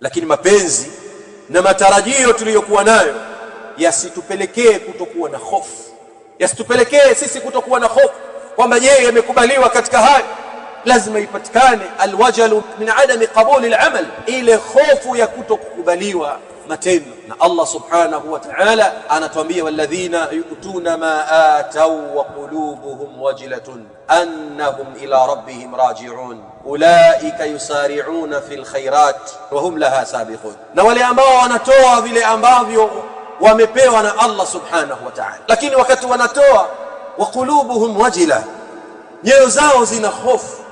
Lakini mapenzi na matarajio tuliyokuwa nayo yasitupelekee kutokuwa na hofu, yasitupelekee sisi kutokuwa na hofu kwamba je, yamekubaliwa katika haya. Lazima ipatikane alwajalu min adami qabuli alamal, ile hofu ya kutokubaliwa matendo. Na Allah subhanahu wa ta'ala anatuambia walladhina yu'tuna ma atau wa qulubuhum wajilatun annahum ila rabbihim raji'un ulaika yusari'una fil khairat wa hum laha sabiqun, na wale ambao wanatoa vile ambavyo wamepewa na Allah subhanahu wa ta'ala, lakini wakati wanatoa wa qulubuhum wajila, nyoyo zao zina hofu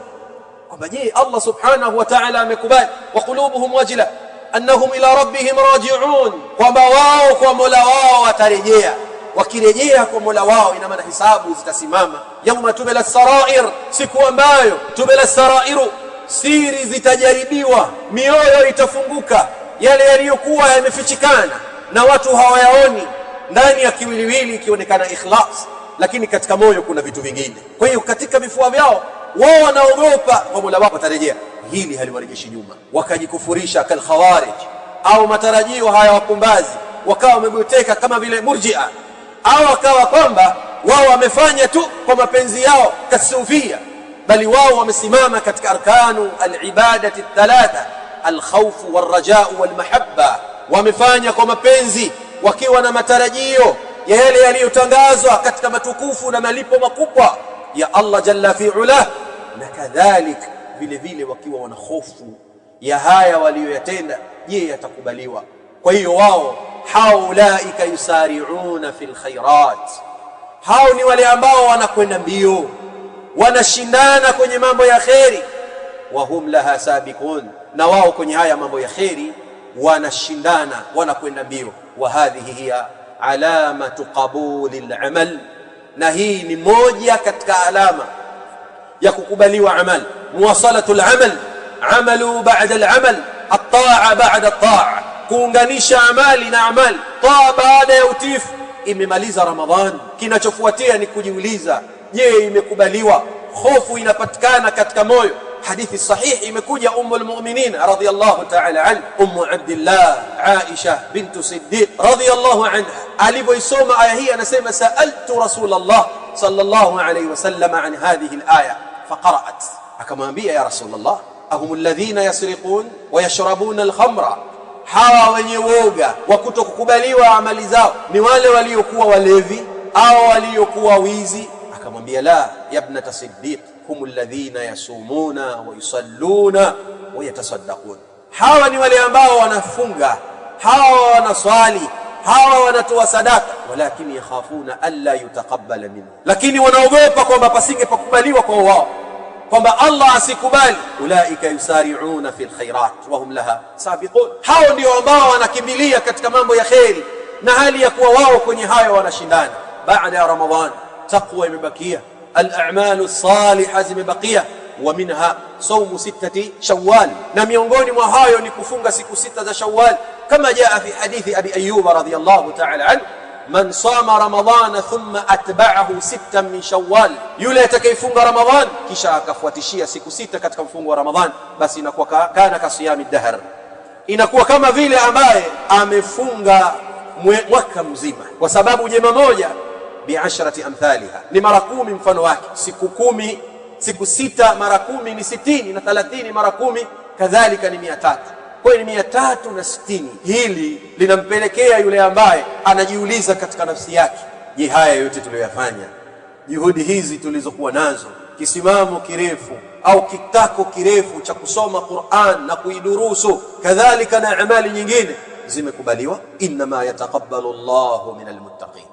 kwamba je, Allah subhanahu wa ta'ala amekubali. Wa qulubuhum wajila annahum ila rabbihim raji'un, kwamba wao kwa Mola wao watarejea. Wakirejea kwa Mola wao, ina maana hisabu zitasimama. Yauma tubala sarair, siku ambayo tubala sarairu, siri zitajaribiwa, mioyo itafunguka, yale yaliyokuwa yamefichikana na watu hawayaoni. Ndani ya kiwiliwili ikionekana ikhlas, lakini katika moyo kuna vitu vingine. Kwa hiyo katika vifua vyao wao wanaogopa kwa Mola wao watarejea. Hili haliwarejeshi nyuma, wakajikufurisha kal khawarij, au matarajio haya wapumbazi wakawa wamebuteka kama vile murji'a, au wakawa kwamba wao wamefanya tu kwa mapenzi yao kasufia, bali wao wamesimama katika arkanu alibadati thalatha, alkhawfu walrajau walmahabba. Wamefanya kwa mapenzi wakiwa na matarajio ya yale yaliyotangazwa katika matukufu na malipo makubwa ya Allah jalla fi'ala, na kadhalika vile vile wakiwa wana hofu ya haya walioyatenda, je, yatakubaliwa. Kwa hiyo wao haulaika yusari'una fil khairat, hao ni wale ambao wanakwenda mbio, wanashindana kwenye mambo ya kheri. Wa hum laha sabiqun, na wao kwenye haya mambo ya kheri wanashindana, wanakwenda mbio. Wa hadhihi hiya alamatu qabuli al-amal, na hii ni moja katika alama ya kukubaliwa amal. Muwasalatu al-amal, amalu ba'da al-amal, at-ta'a ba'da at-ta'a, kuunganisha amali na amali, taa baada ya utifu. Imemaliza Ramadhani, kinachofuatia ni kujiuliza, je, imekubaliwa? Hofu inapatikana katika moyo. Hadithi sahihi imekuja Ummul Mu'minin radhiyallahu ta'ala anha, Ummu Abdillah Aisha bintu Siddiq radhiyallahu anha, alipoisoma aya hii anasema sa'altu Rasulullah sallallahu alayhi wasallam an hadhihi al-aya faqara'at, akamwambia ya Rasulullah, ahumul ladhina yasriqun wa yashrabuna al-khamra, hawa wenye woga wa kutokubaliwa amali zao ni wale waliokuwa walevi au waliokuwa wizi? Akamwambia la ya ibnata Siddiq, humul ladhina yasumuna wa yusalluna wa yatasaddaqun, hawa ni wale ambao wanafunga, hawa wanaswali, hawa wanatoa sadaka, walakin yakhafuna alla yutaqabbala minhu, lakini wanaogopa kwamba pasinge pakubaliwa kwa wao, kwamba Allah asikubali. Ulaika yusari'una fil khairat wa hum laha sabiqun, hao ndio ambao wanakimbilia katika mambo ya kheri, na hali ya kuwa wao kwenye hayo wanashindana. Baada ya Ramadhan taqwa imebakia, al-a'malu salihah zimebakia, wa minha sawmu 6 Shawwal, na miongoni mwa hayo ni kufunga siku 6 za Shawwal, kama jaa fi hadithi Abi Ayyub radhiyallahu ta'ala anhu, man sama ramadhana thumma atba'ahu 6 min Shawwal, yule atakayefunga Ramadhan kisha akafuatishia siku 6 katika mfungo wa Ramadhan, basi inakuwa kana kasiyami dahr, inakuwa kama vile ambaye amefunga mwaka mzima, kwa sababu jema moja bi'ashrati amthaliha, ni mara 10 mfano wake. Siku 10, siku 6 mara 10 ni 60, na 30 mara 10 kadhalika ni 300. Kwa hiyo ni 360. Hili linampelekea yule ambaye anajiuliza katika nafsi yake, je, haya yote tuliyoyafanya, juhudi hizi tulizokuwa nazo, kisimamo kirefu au kitako kirefu cha kusoma Qur'an na kuidurusu, kadhalika na amali nyingine, zimekubaliwa? Inma yataqabbalu Allahu minal muttaqin.